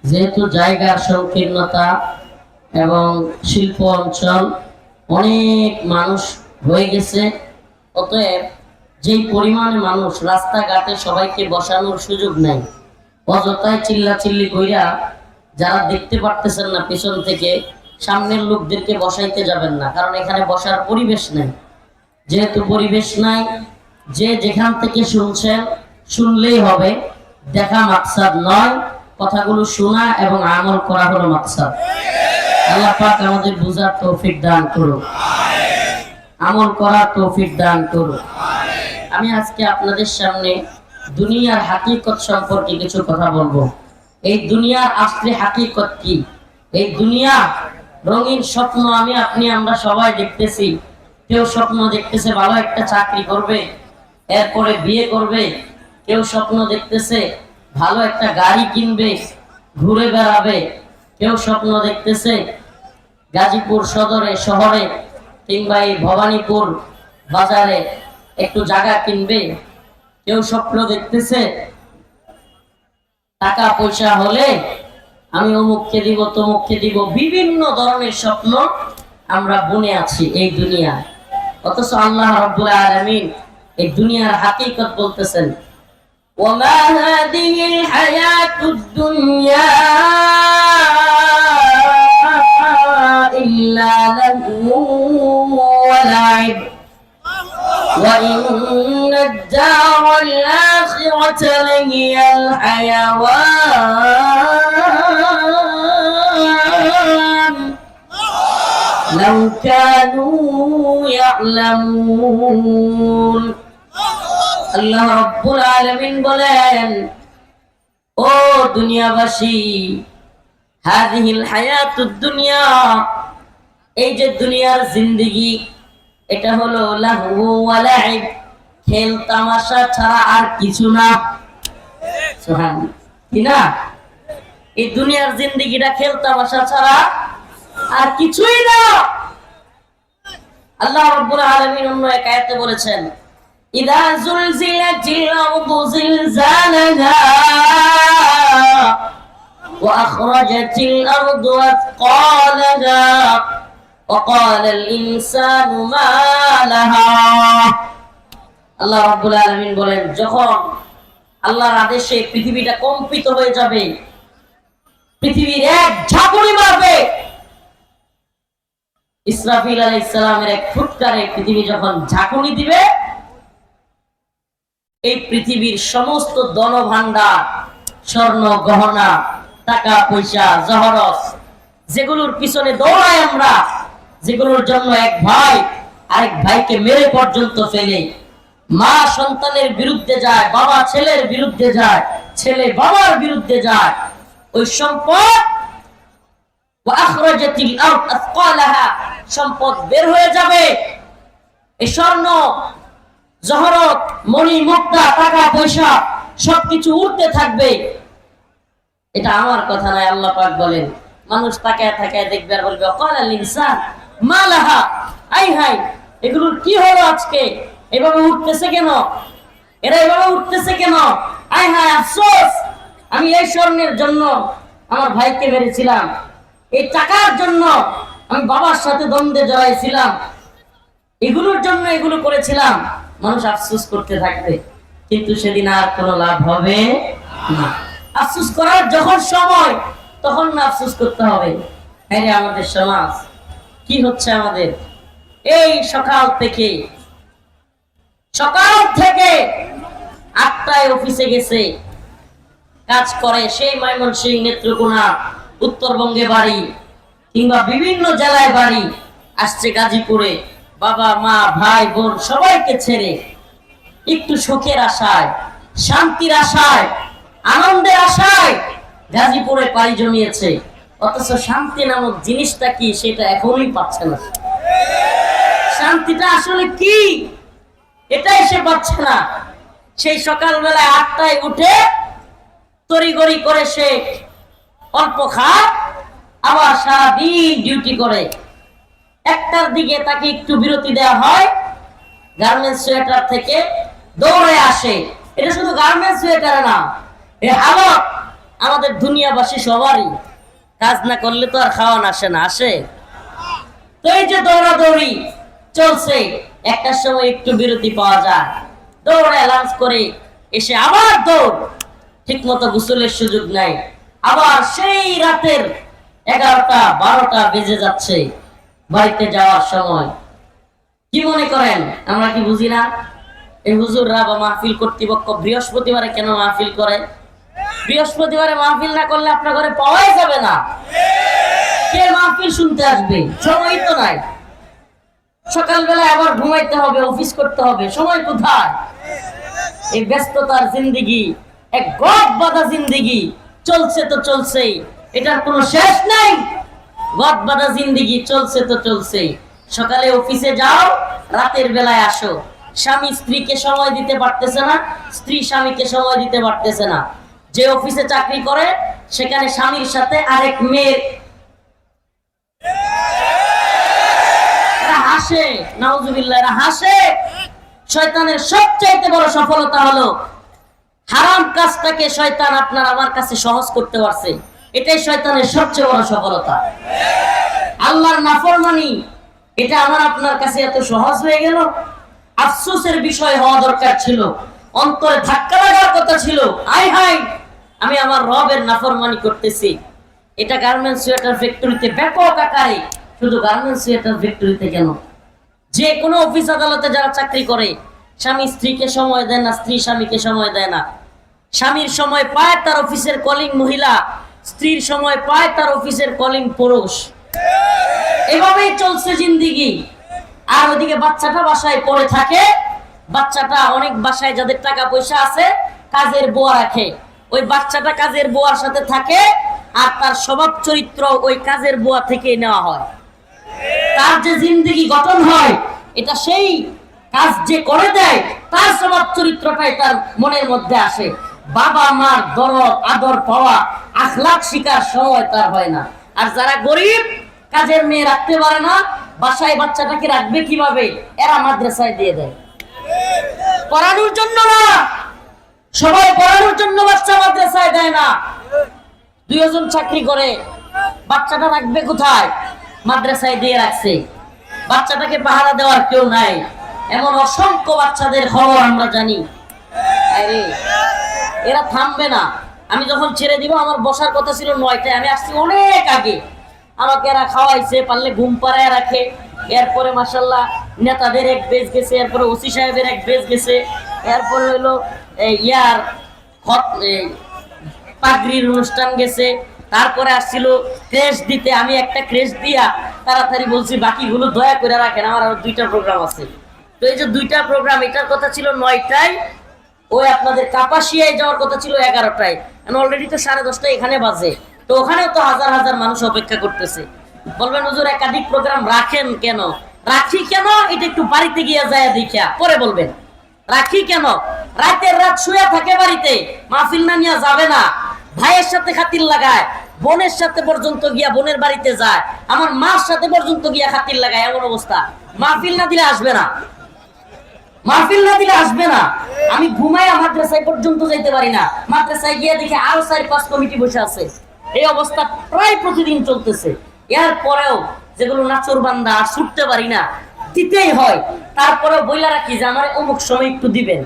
যেহেতু জায়গার সংকীর্ণতা এবং শিল্প অঞ্চল অনেক মানুষ হয়ে গেছে, অতএব যেই পরিমাণে মানুষ রাস্তাঘাটে সবাইকে বসানোর সুযোগ নাই। অযথায় চিল্লাচিল্লি কইরা যারা দেখতে পারতেছেন না পিছন থেকে, সামনের লোকদেরকে বসাইতে যাবেন না, কারণ এখানে বসার পরিবেশ নাই। যেহেতু পরিবেশ নাই, যে যেখান থেকে শুনছেন শুনলেই হবে, দেখা মাকসাদ নয়, কথাগুলো শোনা এবং আমল করা হলো মাকসাদ। আল্লাহ পাক আমাদের বুঝার তৌফিক দান করুন, আমল করার তৌফিক দান করুন। আমি আজকে আপনাদের সামনে দুনিয়ার হাকিকত সম্পর্কে কিছু কথা বলবো। এই দুনিয়ার আসলে হাকিকত কি? এই দুনিয়া রঙিন স্বপ্ন আমরা সবাই দেখতেছি। কেউ স্বপ্ন দেখতেছে ভালো একটা চাকরি করবে, এরপরে বিয়ে করবে। কেউ স্বপ্ন দেখতেছে ভালো একটা গাড়ি কিনবে, ঘুরে বেড়াবে। কেউ স্বপ্ন দেখতেছে গাজীপুর শহরে কিংবা এই ভবানীপুর বাজারে একটু জায়গা কিনবে। কেউ স্বপ্ন দেখতেছে টাকা পয়সা হলে আমি অমুককে দিব, তমুককে দিব। বিভিন্ন ধরনের স্বপ্ন আমরা বুনে আছি এই দুনিয়ায়। অথচ আল্লাহ রাব্বুল আলামিন এই দুনিয়ার হাকিকত বলতেছেন, ওয়ামা হাদিহিল হায়াতুদ দুনিয়া ইল্লা লাহু ওয়া লাইব ওয়া ইন্নাদ দারাল আখিরাতা লাহিয়াল হায়াওয়ান লাউ কানু ইয়ালামুন। আল্লাহ রাব্বুল আলামিন বলেন, ও দুনিয়াবাসী, হাদিহিল হায়াতুদ দুনিয়া, এই যে দুনিয়ার জিন্দেগি, এটা হলো লাহু ওয়া লাইব, খেল তামাশা ছাড়া আর কিছু না। সুবহানাল্লাহ, কি না? এই দুনিয়ার জিন্দেগিটা খেল তামাশা ছাড়া আর কিছুই না। আল্লাহ রাব্বুল আলামিন অন্য এক আয়াতে বলেছেন, ইযা যুলজিলাতিল আরদু জিলজালাহা ওয়া আখরাজাতিল আরদু আথকালাহা ওয়া ক্বালাল ইনসানু মা লাহা। আল্লাহ রাব্বুল আলামিন বলেন, যখন আল্লাহর আদেশে পৃথিবীটা কম্পিত হয়ে যাবে, পৃথিবীর এক ঝাঁকুনি মারবে, ইসরাফিল আলাইহিস সালামের এক ফুৎকারে পৃথিবী যখন ঝাঁকুনি দিবে, এই পৃথিবীর সমস্ত ধনভাণ্ডার, স্বর্ণ গহনা, টাকা পয়সা, জহরত, যেগুলোর পিছনে দৌড়াই আমরা, যেগুলোর জন্য এক ভাই আরেক ভাইকে মেরে পর্যন্ত ফেলে, মা সন্তানের বিরুদ্ধে যায়, বাবা ছেলের বিরুদ্ধে যায়, ছেলে বাবার বিরুদ্ধে যায়, ওই সম্পদ সম্পদ বের হয়ে যাবে। এই স্বর্ণ জহরত, মণি মুক্তা, টাকা পয়সা সবকিছু উঠতে থাকবে। এটা আমার কথা নয়, আল্লাহ পাক বলেন। মানুষ তাকায় তাকায় দেখবে আর বলবে, ক্বালাল ইনসান মা লাহা, আই হাই, এগুলোর কি হলো আজকে? এভাবে উঠতেছে কেন? এরা এভাবে উঠতেছে কেন? আই হাই, আফসোস, আমি এই স্বর্ণের জন্য আমার ভাইকে মেরেছিলাম, এই টাকার জন্য আমি বাবার সাথে দ্বন্দ্বে জড়াইছিলাম, এগুলোর জন্য এগুলো করেছিলাম। মানুষ আফসোস করতে থাকবে, কিন্তু সেদিন আর কোনো লাভ হবে না। আফসোস করার যখন সময়, তখন না আফসোস করতে হবে। আরে আমাদের সমাজ কি হচ্ছে? আমাদের এই সকাল থেকে 8টায় অফিসে গেছে, কাজ করে, সেই ময়মনসিংহ, নেত্রকোনা, উত্তরবঙ্গে বাড়ি, কিংবা বিভিন্ন জেলায় বাড়ি, আসছে গাজীপুরে, বাবা মা ভাই বোন সবাইকে ছেড়ে একটু সুখের আশায়, শান্তির আশায়, আনন্দের আশায় গাজীপুরে পাড়ি জমিয়েছে। অথচ শান্তি নামক জিনিসটা কি, সেটা এখনই পাচ্ছে না। শান্তিটা আসলে কি, এটাই সে পাচ্ছে না। সেই সকালবেলায় 8টায় উঠে তড়িঘড়ি করে সে অল্প খায়, আবার সারাদিন ডিউটি করে। 1টার দিকে তাকে একটু বিরতি দেওয়া হয়, গার্মেন্টস সোয়েটার থেকে দৌড়ে আসে। এটা শুধু গার্মেন্টস সোয়েটার না, এই হালক আমাদের দুনিয়াবাসী সবারই কাজ না করলে তো আর খাওয়ান আসে না, আসে? তো এই যে দৌড়াদৌড়ি চলছে, একটার সময় একটু বিরতি পাওয়া যায়, দৌড়ে লাঞ্চ করে এসে আবার দৌড়, ঠিক মতো গোসলের সুযোগ নাই, আবার সেই রাতের 11টা 12টা বেজে যাচ্ছে বাড়িতে যাওয়ার সময়। কি মনে করেন আমরা কি বুঝি না? এই হুজুররা বা মাহফিল কর্তৃপক্ষ বৃহস্পতিবারে কেন মাহফিল করে? বৃহস্পতিবারে মাহফিল না করলে আপনার ঘরে পাওয়াই যাবে না। কে মাহফিল শুনতে আসবে? সময় তো নাই। সকালবেলা আবার ঘুমাইতে হবে, অফিস করতে হবে, সময় কোথায়? এই ব্যস্ততার জিন্দেগি, এক গদ বাঁধা জিন্দেগি চলছে তো চলছেই, এটার কোনো শেষ নাই। গদ বাঁধা জিন্দেগি চলছে তো চলছেই। সকালে অফিসে যাও, রাতের বেলায় আসো। স্বামী স্ত্রীকে সময় দিতে পারতেছে না, স্ত্রী স্বামীকে সময় দিতে পারতেছে না। যে অফিসে চাকরি করে সেখানে স্বামীর সাথে আরেক মেয়ের হাসে, নাউজুবিল্লাহ, এরা হাসে। শয়তানের সবচাইতে বড় সফলতা হলো হারাম কাজটাকে শয়তান আপনার আমার কাছে সহজ করতে পারছে, এটাই শয়তানের সবচেয়ে বড় সফলতা। আল্লাহর নাফরমানি এটা আমার আপনার কাছে এত সহজ হয়ে গেল। আফসোসের বিষয় হওয়া দরকার ছিল, অন্তরে ধাক্কা লাগার কথা ছিল, আয় হায় আমি আমার রবের নাফরমানি করতেছি। এটা গার্মেন্টস সোয়েটার ফ্যাক্টরিতে ব্যাপক আকারে, শুধু গার্মেন্টস সোয়েটার ফ্যাক্টরিতে কেন, যে কোনো অফিস আদালতে যারা চাকরি করে, স্বামী স্ত্রীকে সময় দেয় না, স্ত্রী স্বামীকে সময় দেয় না। স্বামীর সময় পায় তার অফিসের কলিং মহিলা, স্ত্রীর সময় পায় তার অফিসের কলিং পুরুষ। এভাবেই চলছে জিন্দেগি। আর ওদিকে বাচ্চাটা বাসায় পড়ে থাকে। বাচ্চাটা অনেক বাসায় যাদের টাকা পয়সা আছে কাজের বুয়া রাখে, ওই বাচ্চাটা কাজের বুয়ার সাথে থাকে, আর তার স্বভাব চরিত্র ওই কাজের বুয়া থেকে নেওয়া হয়। তার যে জিন্দেগি গঠন হয় এটা সেই কাজ যে করে দেয় তার স্বভাব চরিত্রটাই তার মনের মধ্যে আসে। বাবা মার দরদ আদর পাওয়া, আখলাক শিকার সময় তার হয় না। আর যারা গরিব, কাজের মেয়ে রাখতে পারে না, বাসায় বাচ্চাটাকে রাখবে কিভাবে, এরা মাদ্রাসায় দিয়ে দেয়। পড়ানোর জন্য না, সবাই পড়ানোর জন্য বাচ্চা মাদ্রাসায় দেয় না। 2 জন চাকরি করে, বাচ্চাটা রাখবে কোথায়? মাদ্রাসায় দিয়ে রাখছে। বাচ্চাটাকে পাহারা দেওয়ার কেউ নাই। এমন অসংখ্য বাচ্চাদের খবর আমরা জানি। আরে এরা থামবে না। আমি যখন ছেড়ে দিব, আমার বসার কথা ছিল 9টায়, আমি আসছি অনেক আগে। আমাকে এরা খাওয়াইছে, পারলে ঘুম পাড়ায় রাখে। এরপরে মাশাআল্লাহ নেতাদের এক বেজ গেছে, এরপরে ওসি সাহেবের এক বেজ গেছে, এরপরে হইলো ইয়ার পাগড়ির অনুষ্ঠান গেছে, তারপরে আসছিল ক্রেশ দিতে। আমি একটা ক্রেশ দিয়া তাড়াতাড়ি বলছি বাকিগুলো দয়া করে রাখেন, আমার আরো 2টা প্রোগ্রাম আছে। তো এই যে 2টা প্রোগ্রাম, এটার কথা ছিল 9টায়, ওই আপনাদের কাপাসিয়ায় যাওয়ার কথা ছিল 11টায়। অলরেডি তো 10:30 এখানে বাজে। তো ওখানেও তো হাজার হাজার মানুষ অপেক্ষা করতেছে। বলবেন হুজুর একাধিক প্রোগ্রাম রাখেন কেন? রাখি কেন এটা একটু বাড়িতে গিয়ে যায় দেখা পরে বলবেন। রাখি কেন? রাতের রাত শুয়ে থাকে বাড়িতে, মাহফিল না নিয়ে যাবে না। ভাইয়ের সাথে খাতির লাগায়, বোনের সাথে পর্যন্ত গিয়া বোনের বাড়িতে যায়, আমার মার সাথে পর্যন্ত গিয়া খাতির লাগায়। এমন অবস্থা, মাহফিল না দিলে আসবে না, মাহফিল না দিলে আসবে না। আমি ঘুমাইয়া মাদ্রাসায় পর্যন্ত যাইতে পারি না, মাদ্রাসায় গিয়ে দেখি আরো 4-5 কমিটি বসে আছে। এই অবস্থা প্রায় প্রতিদিন চলতেছে। এরপরেও যেগুলো নাচর বান্দা আর ছুটতে পারি না, দিতেই হয়। তারপরেও বইলা রাখি যে আমার অমুক সময় একটু দিবেন,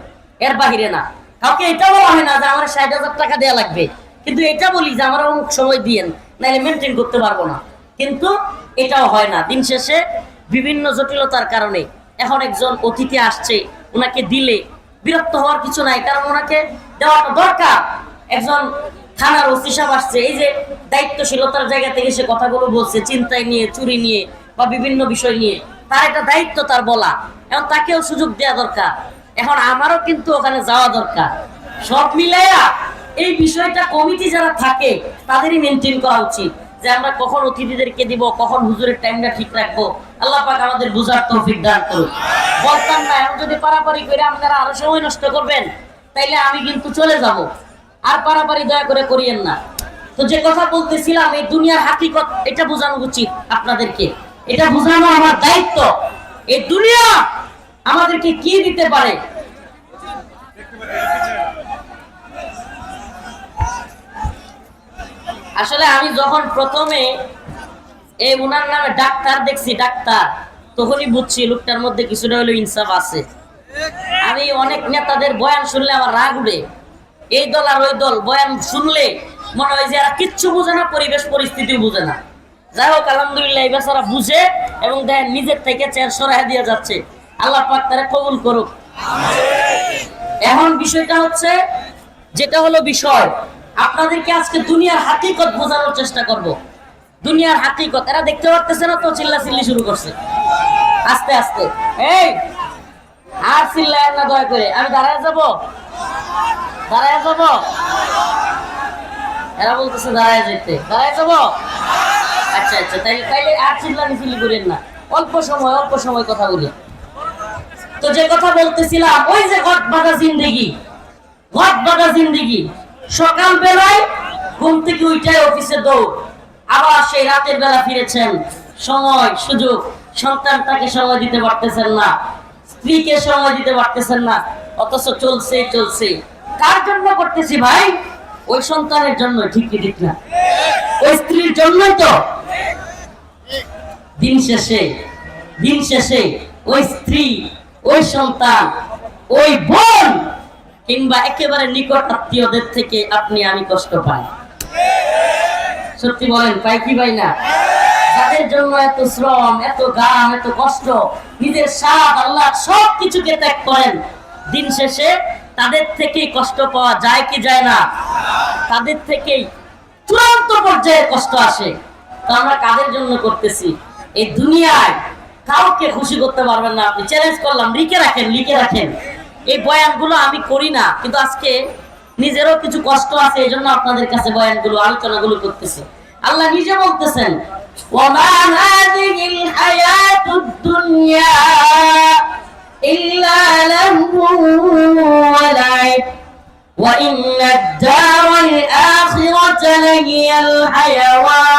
এর বাহিরে না। কাউকে এটা বলা হয় না যে আমার 60,000 টাকা দেওয়া লাগবে, কিন্তু এটা বলি যে আমার অমুক সময় দিয়েন, নাহলে মেনটেন করতে পারবো না। কিন্তু এটাও হয় না। দিন শেষে বিভিন্ন জটিলতার কারণে এখন একজন অতিথি আসছে, ওনাকে দিলে বিরক্ত হওয়ার কিছু নাই, কারণ ওনাকে দেওয়াটা দরকার। একজন থানার ওসি সাহেব আসছে, এই যে দায়িত্বশীলতার জায়গা থেকে সে কথাগুলো বলছে, চিন্তায় নিয়ে, চুরি নিয়ে বা বিভিন্ন বিষয় নিয়ে, তার একটা দায়িত্ব তার বলা, এখন তাকেও সুযোগ দেওয়া দরকার। এখন আমারও কিন্তু ওখানে যাওয়া দরকার। সব মিলাইয়া এই বিষয়টা কমিটি যারা থাকে তাদেরই মেনটেন করা উচিত, যে আমরা কখন অতিথিদেরকে দিব, কখন হুজুরের টাইমটা ঠিক রাখবো। আল্লাহ পাক আমাদের বুঝার তৌফিক দান করুন। বলতাম না, এখন যদি পারাপারি করে আপনারা আরো সময় নষ্ট করবেন, তাইলে আমি কিন্তু চলে যাব। আর পারাপারি দয়া করে করিয়েন না। তো যে কথা বলতেছিলাম, এই দুনিয়ার হাকিকত এটা বোঝানো উচিত আপনাদেরকে, এটা বোঝানো আমার দায়িত্ব। এই দুনিয়া আমাদেরকে কি দিতে পারে। আসলে আমি যখন প্রথমে এই উনার নামে ডাক্তার দেখছি, ডাক্তার, তখনই বুঝছি লোকটার মধ্যে কিছুটা হলেও ইনসাফ আছে। আমি অনেক নেতাদের বয়ান শুনলে আমার রাগ উঠে, এই দল আর ওই দল বয়ান শুনলে মনে হয় যে এরা কিচ্ছু বুঝে না, পরিবেশ পরিস্থিতি বুঝে না। যাই হোক, আলহামদুলিল্লাহ এই বেচারা বুঝে এবং দেখেন নিজের থেকে চেয়ার সরাই দিয়ে যাচ্ছে। আল্লাহ পাক তারা কবুল করুক। এখন বিষয়টা হচ্ছে, যেটা হলো বিষয়, আপনাদেরকে আজকে দুনিয়ার হাকিকত বোঝানোর চেষ্টা করব। দুনিয়ার হাকিকত এরা দেখতে পারতেছে না তো চিল্লাচিল্লি শুরু করছে আস্তে আস্তে। এই আর চিল্লায় না দয়া করে, আমি দাঁড়ায় যাব, দাঁড়ায় যাব। এরা বলতেছে দাঁড়ায় যেতে, দাঁড়ায় যাব। আচ্ছা আচ্ছা, তাইলে আর চিল্লাচিল্লি করেন না, অল্প সময় কথা বলি। তো যে কথা বলতেছিলাম, ওই যে গট বাঁধা জিন্দেগি, সকাল বেলায় ঘুম থেকে উঠে অফিসে দৌড়, আবার সেই রাতের বেলা ফিরেছেন, সময় সুযোগ সন্তানটাকে সময় দিতে পারতেছেন না, স্ত্রীকে সময় দিতে পারতেছেন না, অথচ চলছে। কার জন্য করতেছি ভাই? ওই সন্তানের জন্য, ঠিক কি ঠিক না? ওই স্ত্রীর জন্যই তো। দিন শেষে ওই স্ত্রী, ওই সন্তান, ওই বোন কিংবা একেবারে নিকট আত্মীয়দের থেকে আপনি আমি কষ্ট পাই। সত্যি বলেন, পাই কি পাই না? তাদের জন্য এত শ্রম, এত গাম, এত কষ্ট, নিজের স্বাদ আল্লাহ সব কিছুকে ত্যাগ করেন, দিন শেষে তাদের থেকেই কষ্ট পাওয়া যায় কি যায় না? তাদের থেকেই চূড়ান্ত পর্যায়ে কষ্ট আসে। তো আমরা কাদের জন্য করতেছি? এই দুনিয়ায় কাউকে খুশি করতে পারবেন না আপনি। চ্যালেঞ্জ করলাম, লিখে রাখেন। এই বয়ানগুলো আমি করি না, কিন্তু আজকে নিজেরও কিছু কষ্ট আছে, এই জন্য আপনাদের কাছে বয়ানগুলো, আলোচনাগুলো করতেছি। আল্লাহ নিজে বলতেছেন, ওয়ামা হাযিহিল হায়াতুদ দুনিয়া ইল্লা লাহউন ওয়া লাইব ওয়া ইন্নাদ দারাল আখিরাতা লাহিয়াল হায়াওয়ান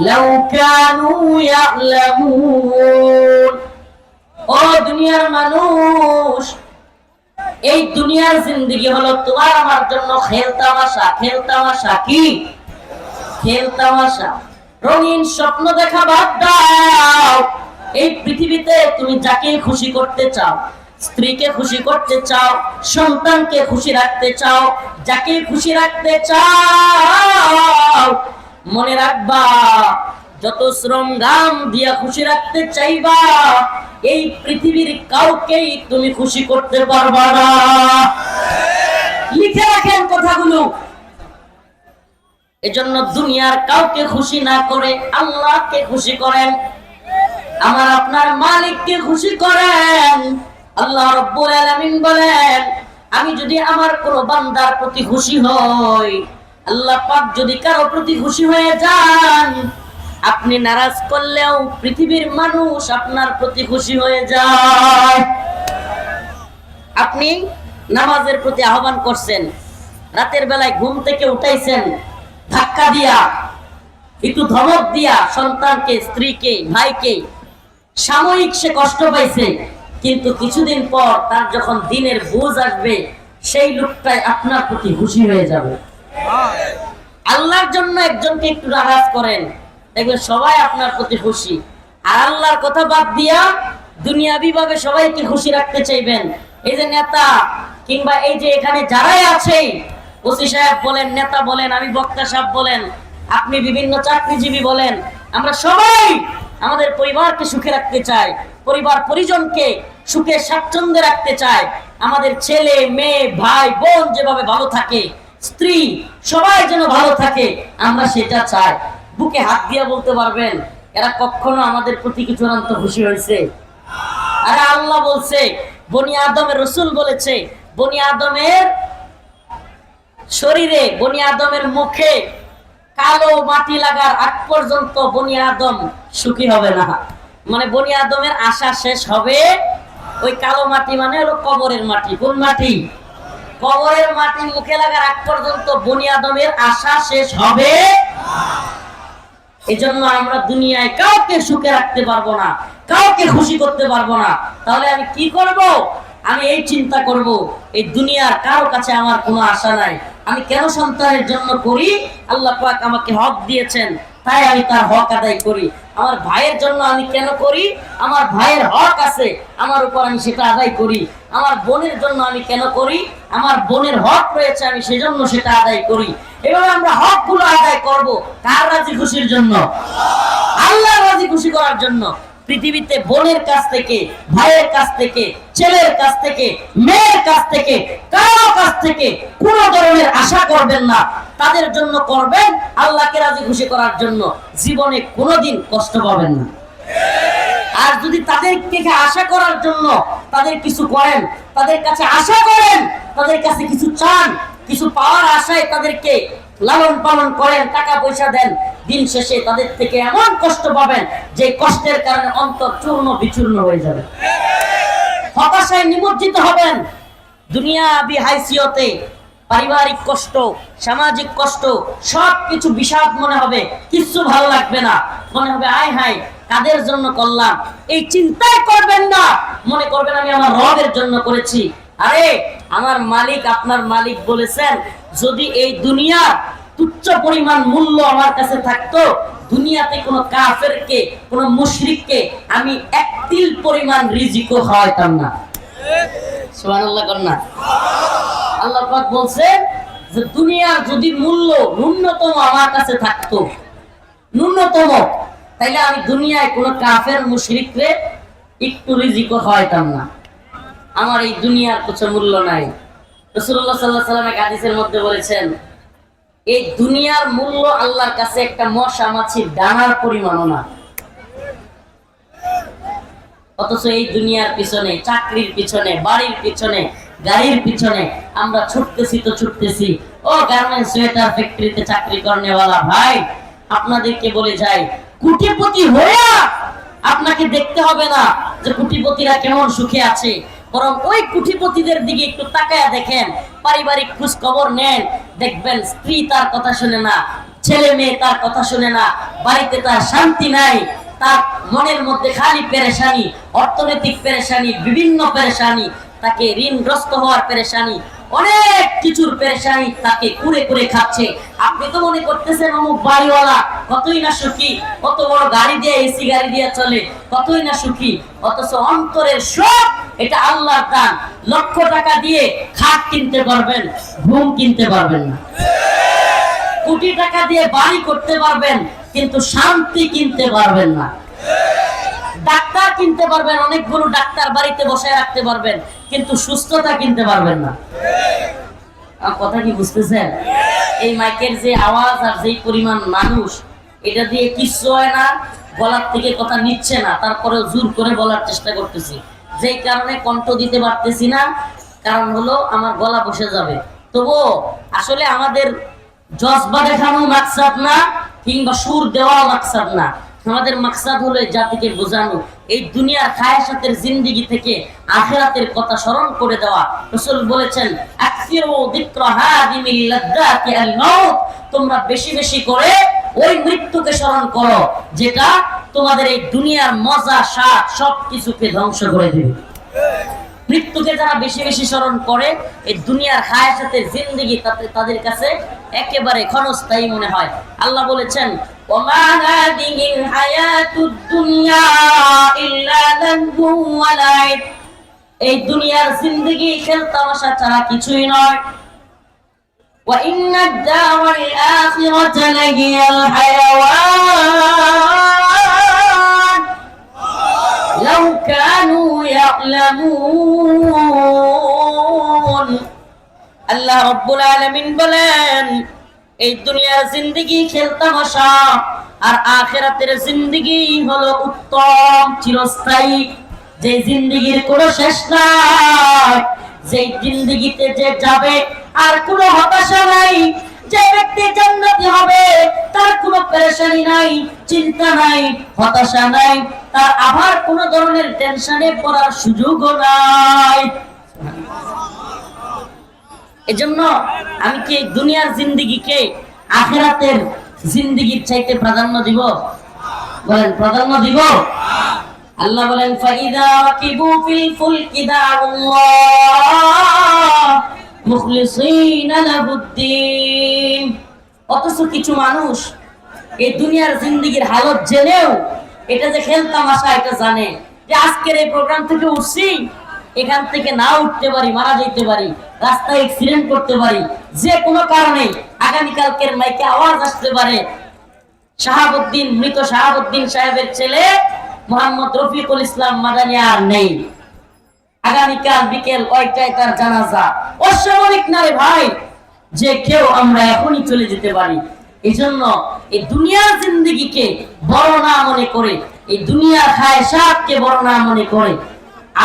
লাউ কানু ইয়ালামুন। ও দুনিয়ার মানুষ, এই দুনিয়ার জিন্দেগি হলো তোমার আমার জন্য খেল তামাশা। কি খেল তামাশা? রঙিন স্বপ্ন দেখা বাদ দাও। এই পৃথিবীতে তুমি যাকে খুশি করতে চাও, স্ত্রীকে খুশি করতে চাও, সন্তানকে খুশি রাখতে চাও, যাকে খুশি রাখতে চাও, মনে রাখবা যত শ্রম গাম দিয়া খুশি রাখতে চাইবা, এই পৃথিবীর কাউকেই তুমি খুশি করতে পারবা না। লিখে রাখেন কথাগুলো। এজন্য দুনিয়ার কাউকে খুশি না করে আল্লাহকে খুশি করেন, আমার আপনার মালিককে খুশি করেন। আল্লাহ রাব্বুল আলামিন বলেন, আমি যদি আমার কোন বান্দার প্রতি খুশি হই, আল্লাহ পাক যদি কারো প্রতি খুশি হয়ে যান, আপনি নারাজ করলেও পৃথিবীর মানুষ আপনার প্রতি খুশি হয়ে যায়। আপনি নামাজের প্রতি আহ্বান করছেন, রাতের বেলায় ঘুম থেকে উঠাইছেন ধাক্কা দিয়া, একটু ধমক দিয়া, সন্তানকে, স্ত্রীকে, ভাইকে, সাময়িক সে কষ্ট পাইছে, কিন্তু কিছুদিন পর তার যখন দিনের বোঝ আসবে, সেই লোকটাই আপনার প্রতি খুশি হয়ে যাবে। আল্লাহর জন্য একজনকে একটু নারাজ করেন, দেখবেন সবাই আপনার প্রতি খুশি। আর আল্লাহর কথা বাদ দিয়া দুনিয়াবি ভাবে সবাইকে খুশি রাখতে চাইবেন। এই যে নেতা কিংবা এই যে এখানে যারাই আছে, ওসি সাহেব বলেন, নেতা বলেন, আমি বক্তা সাহেব বলেন, আপনি বিভিন্ন চাকরিজীবী বলেন, আমরা সবাই আমাদের পরিবারকে সুখে রাখতে চাই, পরিবার পরিজনকে সুখে স্বাচ্ছন্দ্যে রাখতে চাই। আমাদের ছেলে মেয়ে ভাই বোন যেভাবে ভালো থাকে, স্ত্রী সবাই যেন ভালো থাকে, আমরা সেটা চাই। বুকে হাত দিয়ে বলতে পারবেন এরা কখনো আমাদের প্রতি কি চূড়ান্ত খুশি হয়েছে? আরে আল্লাহ বলছে, বনি আদমের রাসূল বলেছে, বনি আদমের শরীরে, বনি আদমের মুখে কালো মাটি লাগার আগ পর্যন্ত বনি আদম সুখী হবে না। মানে বনি আদমের আশা শেষ হবে ওই কালো মাটি, মানে হলো কবরের মাটি। কোন মাটি? কবরের মাটি মুখে লাগার আগ পর্যন্ত বনি আদমের আশা শেষ হবে। এজন্য আমরা দুনিয়ায় কাউকে সুখে রাখতে পারবো না, কাউকে খুশি করতে পারবো না। তাহলে আমি কি করব? আমি এই চিন্তা করব, এই দুনিয়ার কারো কাছে আমার কোনো আশা নাই, আমি কেন সন্তানের জন্য করি? আল্লাহ পাক আমাকে হক দিয়েছেন, তাই আমি তার হক আদায় করি। আমার ভাইয়ের জন্য আমি কেন করি? আমার ভাইয়ের হক আছে আমার উপর, আমি সেটা আদায় করি। আমার বোনের জন্য আমি কেন করি? আমার বোনের হক রয়েছে, আমি সেজন্য সেটা আদায় করি। এভাবে আমরা হকগুলো আদায় করব কার রাজি খুশির জন্য? আল্লাহ রাজি খুশি করার জন্য। পৃথিবীতে বোনের কাছ থেকে, ভাইয়ের কাছ থেকে, ছেলের কাছ থেকে, মেয়ের কাছ থেকে, কারো কাছ থেকে কোন ধরনের আশা করবেন না। তাদের জন্য করবেন আল্লাহকে রাজি খুশি করার জন্য। জীবনে কোনোদিন কষ্ট পাবেন না। আর যদি তাদের থেকে আশা করার জন্য তাদের কিছু করেন, তাদের কাছে আশা করেন, তাদের কাছে কিছু চান, কিছু পাওয়ার আশায় তাদেরকে লালন পালন করেন, টাকা পয়সা দেন, দিন শেষে তাদের থেকে এমন কষ্ট পাবেন যে কষ্টের কারণে অন্তর চূর্ণ বিচূর্ণ হয়ে যাবে, হতাশায় নিমজ্জিত হবেন। দুনিয়াবি হাইসিয়তে পারিবারিক কষ্ট, সামাজিক কষ্ট, সবকিছু বিষাদ মনে হবে, কিচ্ছু ভালো লাগবে না। মনে হবে আয় হায় কাদের জন্য করলাম, এই চিন্তাই করবেন না। মনে করবেন আমি আমার রবের জন্য করেছি। আরে আমার মালিক, আপনার মালিক বলেছেন যদি এই দুনিয়া তুচ্ছ পরিমাণ মূল্য আমার কাছে থাকতো, দুনিয়াতে কোনো কাফেরকে, কোনো মুশরিককে আমি এক তিল পরিমাণ রিজিকও খাওয়াইতাম না। সুবহানাল্লাহ কন্যা। আল্লাহ পাক বলছেন যে দুনিয়ার যদি মূল্য ন্যূনতম আমার কাছে থাকতো, ন্যূনতম, তাইলে আমি দুনিয়ায় কোনো কাফের মুশরিকরে একটু রিজিকও খাওয়াইতাম না। আমার এই দুনিয়ার কিছু মূল্য নাই। রাসূলুল্লাহ সাল্লাল্লাহু আলাইহি ওয়াসাল্লাম এক হাদিসের মধ্যে বলেছেন এই দুনিয়ার মূল্য আল্লাহর কাছে একটা মশা মাছির দানার পরিমাণও না। অথচ এই দুনিয়ার পিছনে, চাকরির পিছনে, বাড়ির পিছনে, গাড়ির পিছনে আমরা ছুটতেছি তো ছুটতেছি। ও গার্মেন্টস সোয়েটার ফ্যাক্টরিতে চাকরি করনেওয়ালা ভাই, আপনাদেরকে বলে যাই, কোটিপতি হয়ে আপনাকে দেখতে হবে না যে কোটিপতিরা কেমন সুখে আছে, বরং ওই কোটিপতিদের দিকে একটু তাকায়া দেখেন, পারিবারিক খোঁজ খবর নেন, দেখবেন স্ত্রী তার কথা শুনে না, ছেলে মেয়ে তার কথা শুনে না, বাড়িতে তার শান্তি নাই, তার মনের মধ্যে খালি পেরেশানি, অর্থনৈতিক পেরেশানি, বিভিন্ন পেরেশানি, তাকে ঋণগ্রস্ত হওয়ার পেরেশানি, অনেক কিছুর পেরেশানি তাকে কুরে কুরে খাচ্ছে। আপনি তো মনে করতেছেন অমুক বাড়িওয়ালা কতই না সুখী, কত বড় গাড়ি দিয়ে, এসি গাড়ি দিয়ে চলে, কতই না সুখী। অথচ অন্তরের সুখ এটা আল্লাহর দান। লক্ষ টাকা দিয়ে খাট কিনতে পারবেন, ঘুম কিনতে পারবেন না। কোটি টাকা দিয়ে বাড়ি করতে পারবেন, কিন্তু শান্তি কিনতে পারবেন না। ডাক্তার কিনতে পারবেন, অনেকগুলো ডাক্তার বাড়িতে বসায় রাখতে পারবেন, কিন্তু সুস্থতা কিনতে পারবেন না। কথা কি বুঝতেছেন? এই মাইকের যে আওয়াজ আর যেই পরিমাণ মানুষ, এটা দিয়ে কিচ্ছু হয় না, গলার থেকে কথা নিচ্ছে না, তারপরেও জোর করে বলার চেষ্টা করতেছি। যেই কারণে কণ্ঠ দিতে পারতেছি না, কারণ হলো আমার গলা বসে যাবে। তবুও আসলে আমাদের জজবা দেখানো মাকসাদ না, কিংবা সুর দেওয়া মাকসাদ না। আমাদের মাকসাদ হলো জাতিকে বোঝানো, এই দুনিয়ার খায়াসাতের জিন্দেগি থেকে আখিরাতের কথা স্মরণ করে দেওয়া। রাসূল বলেছেন আকসিরু যিকরা হাদিমিল লাযযাতি আল মাউত, তোমরা বেশি বেশি করে ওই মৃত্যুকে স্মরণ করো যেটা তোমাদের এই দুনিয়ার মজা, স্বাদ সবকিছুকে ধ্বংস করে দেবে। মৃত্যুকে যারা বেশি বেশি স্মরণ করে, এই দুনিয়ার হায়াতের জিন্দেগি তাদের কাছে একেবারে ক্ষণস্থায়ী মনে হয়। আল্লাহ বলেছেন ওমা হাদিহিল হায়াতুদ দুনিয়া ইল্লা লাহু ওয়া লাইব, এই দুনিয়ার জিন্দেগি খেলতামাশা ছাড়া কিছুই নয়। ওয়া ইন্নাদ দাওয়াল আখিরাতা লাহিয়াল হায়াওয়ান লাউ কানু ইয়ালামুন। আল্লাহ রাব্বুল আলামিন বলেন এই দুনিয়ার জিন্দেগি খেলতামাশা, আর আখিরাতের জিন্দেগি হলো উত্তম, চিরস্থায়ী, যে জিন্দেগির কোনো শেষ নাই, যে জিন্দেগিতে যে যাবে আর কোনো হতাশা নাই, যে ব্যক্তি জান্নাতি হবে তার কোনো পেরেশানি নাই, চিন্তা নাই, হতাশা নাই, তার আবার কোনো ধরনের টেনশনে পড়ার সুযোগও নাই। এজন্য আমি কি দুনিয়ার জিন্দেগিকে আখিরাতের জিন্দেগির চাইতে প্রাধান্য দিব? বলেন প্রাধান্য দিব? আল্লাহ বলেন ফাইদা রাকিবু ফিল ফুলকি দাউল্লাহ মুখলিসিনা লাহুদ্দিন। অথচ কিছু মানুষ এই দুনিয়ার জিন্দেগির হালত জেনেও এটা যে খেলতামাশা এটা জানে যে আজকের এই প্রোগ্রাম থেকে উঠছি, এখান থেকে না উঠতে পারি, মারা যেতে পারি, রাস্তায় অ্যাক্সিডেন্ট করতে পারি, যে কোনো কারণে আগামীকালকের মাইকে আওয়াজ আসতে পারে শাহাবুদ্দিন, মৃত শাহাবুদ্দিন সাহেবের ছেলে মোহাম্মদ রফিকুল ইসলাম মাদানী আর নেই, আগামীকাল বিকেল 5টায় তার জানাজা। অস্বাভাবিক না রে ভাই যে কেউ আমরা এখনই চলে যেতে পারি। এই জন্য এই দুনিয়ার জিন্দেগিকে বড় না মনে করে, এই দুনিয়ার খায়সাতকে বড় না মনে করে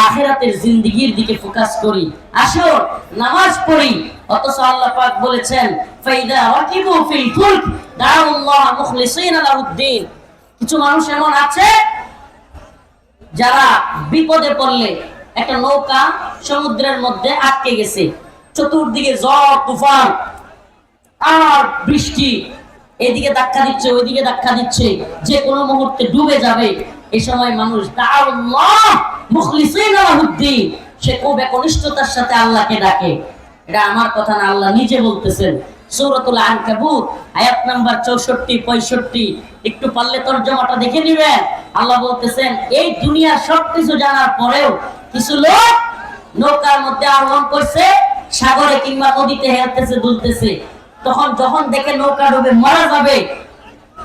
আখিরাতের জিন্দেগির দিকে ফোকাস করি। আসো নামাজ পড়ি। অথচ আল্লাহ পাক বলেছেন ফাইদা রাকিবু ফিল ফুলক দাউল্লাহ মুখলিসিনা লাহুদ্দিন। কিছু মানুষ এমন আছে যারা বিপদে পড়লে, একটা নৌকা সমুদ্রের মধ্যে আটকে গেছে, চতুর্দিকে ঝড় তুফান আর বৃষ্টি, এদিকে ধাক্কা দিচ্ছে ওইদিকে ধাক্কা দিচ্ছে, যে কোনো মুহূর্তে ডুবে যাবে। এই সময় মানুষ দাউল্লাহ মুখলিসিনা লাহুদ্দিন, সে খুব একনিষ্ঠতার সাথে আল্লাহকে ডাকে। এটা আমার কথা না, আল্লাহ নিজে বলতেছেন সূরাতুল আনকাবুত আয়াত নাম্বার 64-65। একটু পারলে তরজমাটা দেখে নিবেন। আল্লাহ বলতেছেন এই দুনিয়ার সবকিছু জানার পরেও কিছু লোক নৌকার মধ্যে আরোহণ করছে, সাগরে কিংবা নদীতে হেলতেছে দুলতেছে, তখন যখন দেখে নৌকা ডুবে মারা যাবে,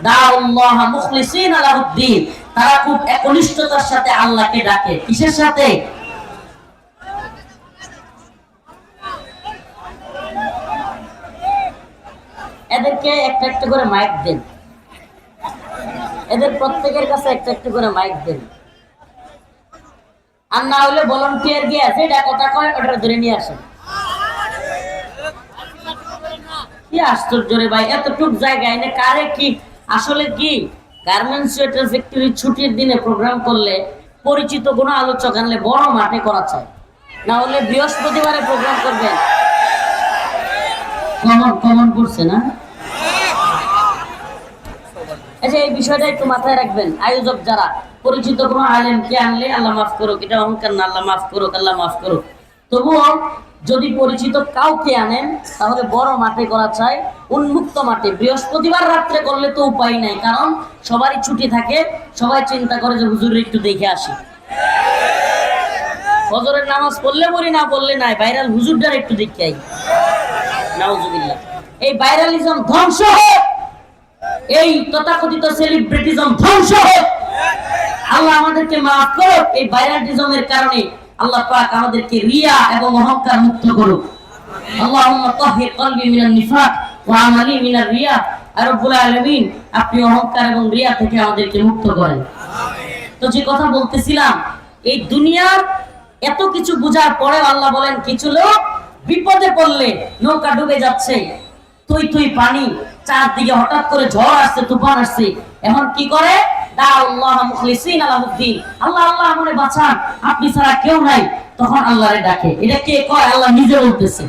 দাউল্লাহ মুখলিসিনা লাহুদ্দিন, তারা খুব একনিষ্ঠতার সাথে আল্লাহকে ডাকে। কিসের সাথে? এদেরকে একটা একটা করে মাইক দেন, এদের প্রত্যেকের কাছে একটা একটা করে মাইক দেন। আর না হলে ভলান্টিয়ার গিয়ে আছে এটা কথা কয় ওটা ধরে নিয়ে আসেন। কি আশ্চর্য রে ভাই, এতটুক জায়গায় এনে কারে কি আসলে কি গার্মেন্টস সোয়েটার ফ্যাক্টরি ছুটির দিনে প্রোগ্রাম করলে পরিচিত কোনো আলোচক আনলে বড় মাঠে করা চাই, না হলে বৃহস্পতিবারে প্রোগ্রাম করবেন। কমন করছে না? আচ্ছা এই বিষয়টা একটু মাথায় রাখবেন। আয়োজক যারা পরিচিত কোনো আলেমকে আনলে আল্লাহ মাফ করুক, এটা অহংকার না, আল্লাহ মাফ করুক, আল্লাহ মাফ করুক, তবুও যদি পরিচিত কাউকে আনেন তাহলে বড় মাঠে করা চাই, উন্মুক্ত মাঠে। বৃহস্পতিবার রাত্রে করলে তো উপায় নাই, কারণ সবারই ছুটি থাকে, সবাই চিন্তা করে যে হুজুর একটু দেখে আসি, ফজরের নামাজ পড়লে পড়ি না পড়লে নাই, ভাইরাল হুজুরটার একটু দেখে আই। নাউজুবিল্লাহ। এই ভাইরালিজম ধ্বংস হোক, এই তথাকথিত সেলিব্রিটিজম ধ্বংস হোক, আল্লাহ আমাদেরকে মাফ করুক। এই ভাইরালিজমের কারণে আল্লাহ পাক আমাদেরকে রিয়া এবং অহংকার মুক্ত করুক। আল্লাহুম্মা তাহহির কলবি মিনান নিফাক ওয়া আমালি মিনার রিয়া। আর রব্বুল আলামিন আপনি অহংকার এবং রিয়া থেকে আমাদেরকে মুক্ত করেন। তো যে কথা বলতেছিলাম, এই দুনিয়ার এত কিছু বোঝার পরেও আল্লাহ বলেন কিছু লোক বিপদে পড়লে নৌকা ডুবে যাচ্ছে, তুই তুই পানি, চারদিকে হঠাৎ করে ঝড় আসছে, তুফান আসছে, এখন কি করে? দাউল্লাহ মুখলিসিনা লাহুদ্দিন, আল্লাহ আল্লাহ আমারে বাঁচান, আপনি ছাড়া কেউ নাই। তখন আল্লাহরে ডাকে। এটা কে কয়? আল্লাহ নিজে বলতেছে,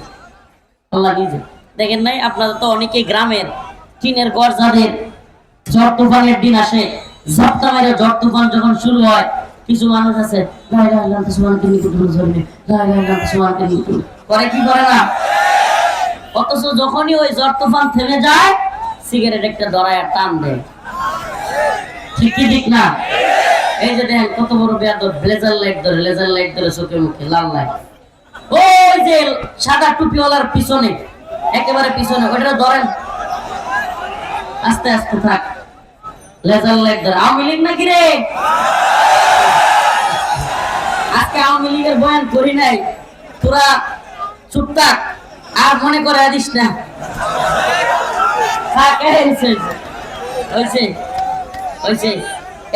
আল্লাহ নিজে। দেখেন নাই আপনারা তো অনেকে গ্রামের টিনের ঘর যাদের ঝড় তুফানের দিন আসে, ঝড়টা মেরে ঝড় তুফান যখন শুরু হয়, কিছু মানুষ আছে করে, কি করে না? অথচ যখনই ওই ঝড় তুফান থেমে যায় সিগারেট একটা ধরায় টান দেয়। ঠিক কি ঠিক না? এই যে দেখেন কত বড় বেয়াদব, ব্লেজার লাইট ধরে, লেজার লাইট ধরে চোখে মুখে লাল লাইট, ওই যে সাদা টুপিওয়ালার পিছনে, একেবারে পিছনে, ওইটা ধরেন, আস্তে আস্তে থাক, লেজার লাইট ধরে। আওয়ামী লীগ নাকি রে? আজকে আওয়ামী লীগের বয়ান করি নাই, তোরা চুপ থাক, আর মনে করে দিস না।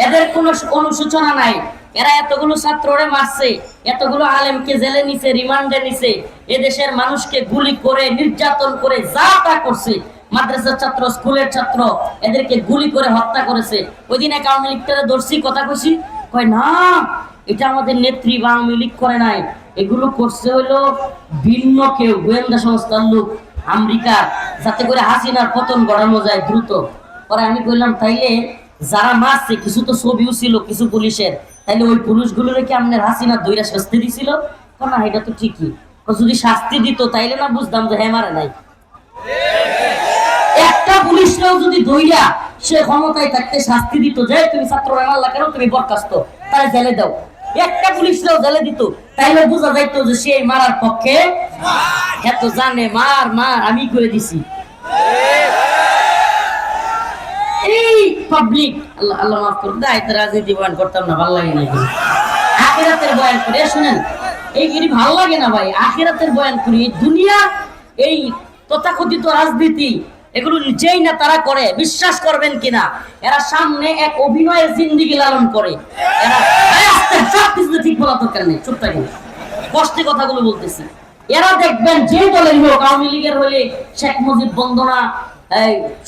এদের কোনো অনুশোচনা নাই, এরা এতগুলো ছাত্ররে মারছে, এতগুলো আলেমকে জেলে নিছে, রিমান্ডে নিছে, এদেশের মানুষকে গুলি করে নির্যাতন করে যা তা করছে, মাদ্রাসার ছাত্র, স্কুলের ছাত্র, এদেরকে গুলি করে হত্যা করেছে। ওই দিন এক আওয়ামী লীগটারে ধরছি, কথা কইছি, কয় না এটা আমাদের নেত্রী বা আওয়ামী লীগ করে নাই, এগুলো করছে হইলো ভিন্ন কেউ, গোয়েন্দা সংস্থার লোক, আমেরিকার, যাতে করে হাসিনার পতন ঘটানো যায় দ্রুত। পরে আমি কইলাম তাইলে যারা মারছে কিছু তো ছবিও ছিল কিছু পুলিশের, তাইলে ওই পুলিশগুলোরে কি আপনার হাসিনা দইরা শাস্তি দিছিল? না এটা তো ঠিকই। যদি শাস্তি দিত তাইলে না বুঝতাম যে হ্যাঁ মারে নাই। একটা পুলিশরাও যদি ধইরা সে ক্ষমতায় থাকতে শাস্তি দিত যে তুমি ছাত্ররা মারলা কেন, তুমি বরখাস্ত, তারা জেলে দাও, একটা পুলিশরাও জেলে দিত, তাইলে বোঝা যাইত যে সে মারার পক্ষে। এত জানে মার মার আমি করে দিছি। এই পাবলিক আল্লাহ আল্লাহ মাফ করে দেয়, রাজনীতি বয়ান করতাম না, ভালো লাগে না। আখিরাতের বয়ান করে শুনেন, এইগুলি ভালো লাগে না ভাই। আখিরাতের বয়ান করি, দুনিয়া এই তথাকথিত রাজনীতি এগুলো যেই না তারা করে, বিশ্বাস করবেন কিনা, এরা সামনে এক অভিনয়ের জিন্দিগি লালন করে। এরা সব কিছু ঠিক বলা দরকার নেই, চুপ থাকেন, কষ্টে কথাগুলো বলতেছি। এরা দেখবেন যে দলের হোক, আওয়ামী লীগের হলে শেখ মুজিব বন্দনা,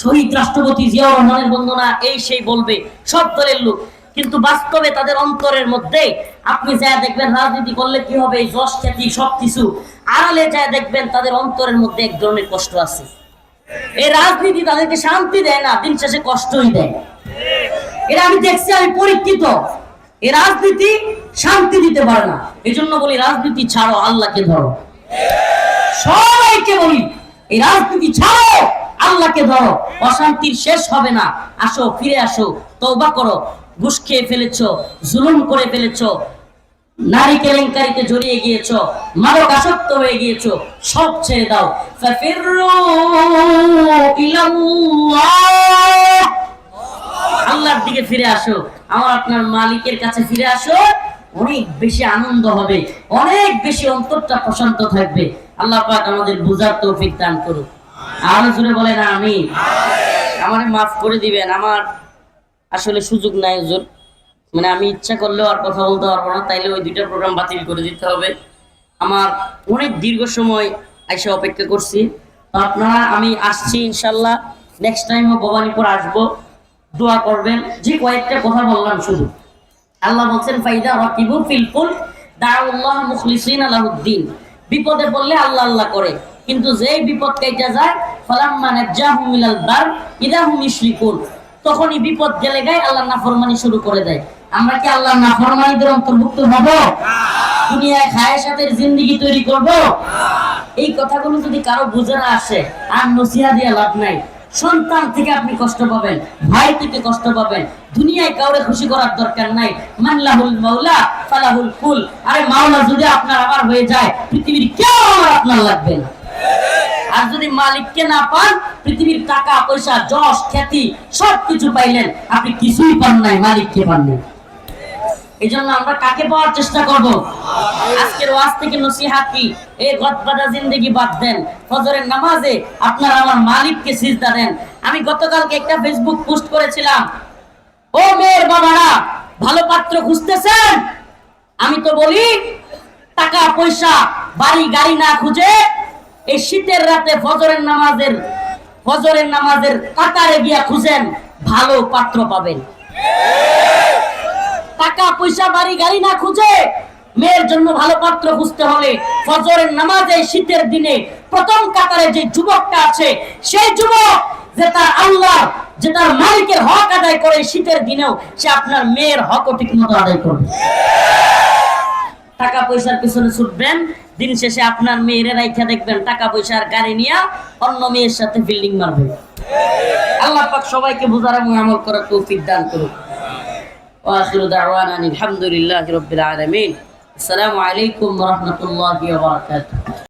শহীদ রাষ্ট্রপতি জিয়াউর রহমানের বন্দনা, এই সেই বলবে, সব দলের লোক। কিন্তু বাস্তবে তাদের অন্তরের মধ্যে আপনি যা দেখবেন রাজনীতি করলে কি হবে, যশ খ্যাতি সবকিছু, আড়ালে যা দেখবেন তাদের অন্তরের মধ্যে এক ধরনের কষ্ট আছে। এই রাজনীতি তাদেরকে শান্তি দেয় না, দিন শেষে কষ্টই দেয়। এটা আমি দেখছি, আমি পরীক্ষিত। এই রাজনীতি শান্তি দিতে পারে না। এই জন্য বলি রাজনীতি ছাড়ো, আল্লাহকে ধরো। সবাইকে বলি এই রাজনীতি ছাড়ো, আল্লাহকে ধরো, অশান্তির শেষ হবে না। আসো, ফিরে আসো, তওবা করো। ঘুষ খেয়ে ফেলেছো, জুলুম করে ফেলেছো, নারী কেলেঙ্কারিতে জড়িয়ে গিয়েছো, মাদক আসক্ত হয়ে গিয়েছো, সব ছেড়ে দাও। ফাফিরু ইলাল্লাহ, আল্লাহর দিকে ফিরে আসো, আমার আপনার মালিকের কাছে ফিরে আসো। অনেক বেশি আনন্দ হবে, অনেক বেশি অন্তরটা প্রশান্ত থাকবে। আল্লাহ পাক আমাদের বুঝার তৌফিক দান করুক। আর জোরে বলেন আমিন। আমারে মাফ করে দিবেন, আমার আসলে সুযোগ নাই হুজুর, মানে আমি ইচ্ছা করলেও আর কথা বলতে পারবো না, তাইলে ওই দুইটা প্রোগ্রাম বাতিল করে দিতে হবে। আমার অনেক দীর্ঘ সময় এসে অপেক্ষা করছি, তো আপনারা, আমি আসছি ইনশাল্লাহ, নেক্সট টাইমও ভবানীপুর আসবো, দোয়া করবেন। যে কয়েকটা কথা বললাম শুধু, আল্লাহ বলছেন ফাইদা রাকিবু ফিল ফুলক দাউল্লাহ মুখলিসিনা লাহুদ্দিন, বিপদে পড়লে আল্লাহ আল্লাহ করে, কিন্তু যেই বিপদ কেটে যায় ফালাম্মা নাজ্জাহুম মিনাল বার ইযা হুম ইউশরিকুন, তখনই বিপদ গেলে গায় আল্লাহর নাফরমানি শুরু করে দেয়। আমরা কি আল্লাহর নাফরমানিদের অন্তর্ভুক্ত হব? দুনিয়ায় খায়েশাতের জিন্দেগি তৈরি করব? এই কথাগুলো যদি কারো বুঝে না আসে, আর নসিহত দিয়ে লাভ নাই। সন্তান থেকে আপনি কষ্ট পাবেন, ভাই থেকে কষ্ট পাবেন, দুনিয়ায় কাউরে খুশি করার দরকার নাই। মানলাহুল মাওলা ফালাহুল কুল, আরে মাওলা যদি আপনার আমার হয়ে যায়, পৃথিবীর কেউ আমার আপনার লাগবে না। আর যদি মালিককে না পান, পৃথিবীর টাকা পয়সা যশ খ্যাতি সবকিছু পাইলেন, আপনি কিছুই পান নাই, মালিককে পান নাই। এই জন্য আমরা কাকে পাওয়ার চেষ্টা করব? আজকের ওয়াজ থেকে নসিহত কি, এই গদবাদা জিন্দেগি বাদ দেন, ফজরের নামাজে আপনার আমার মালিককে সিজদা দেন। আমি গতকালকে একটা ফেসবুক পোস্ট করেছিলাম, ও মেয়ের বাবারা ভালো পাত্র খুঁজতেছেন? আমি তো বলি টাকা পয়সা বাড়ি গাড়ি না খুঁজে এই শীতের রাতে ফজরের নামাজের কাতারে গিয়া খুঁজেন, ভালো পাত্র পাবেন। টাকা পয়সা বাড়ি গাড়ি না খুঁজে মেয়ের জন্য ভালো পাত্র খুঁজতে হলে ফজরের নামাজে শীতের দিনে প্রথম কাতারে যে যুবকটা আছে, সেই যুবক যে তার আল্লাহ, যে তার মালিকের হক আদায় করে, শীতের দিনেও সে আপনার মেয়ের হকও ঠিক মতো আদায় করবে। টাকা পয়সার পিছনে ছুটবেন, দিন শেষে আপনার মেয়েরা রাইখা দেখবেন টাকা পয়সার গাড়ি নিয়ে অন্য মেয়ের সাথে বিল্ডিং মারবে। আল্লাহ পাক সবাইকে বুঝার এবং আমল করার তৌফিক দান করুন। ওয়া আখিরু দাওয়ানা আলহামদুলিল্লাহি রাব্বিল আলামিন। আসসালামু আলাইকুম ওয়া রাহমাতুল্লাহি ওয়া বারাকাতুহু।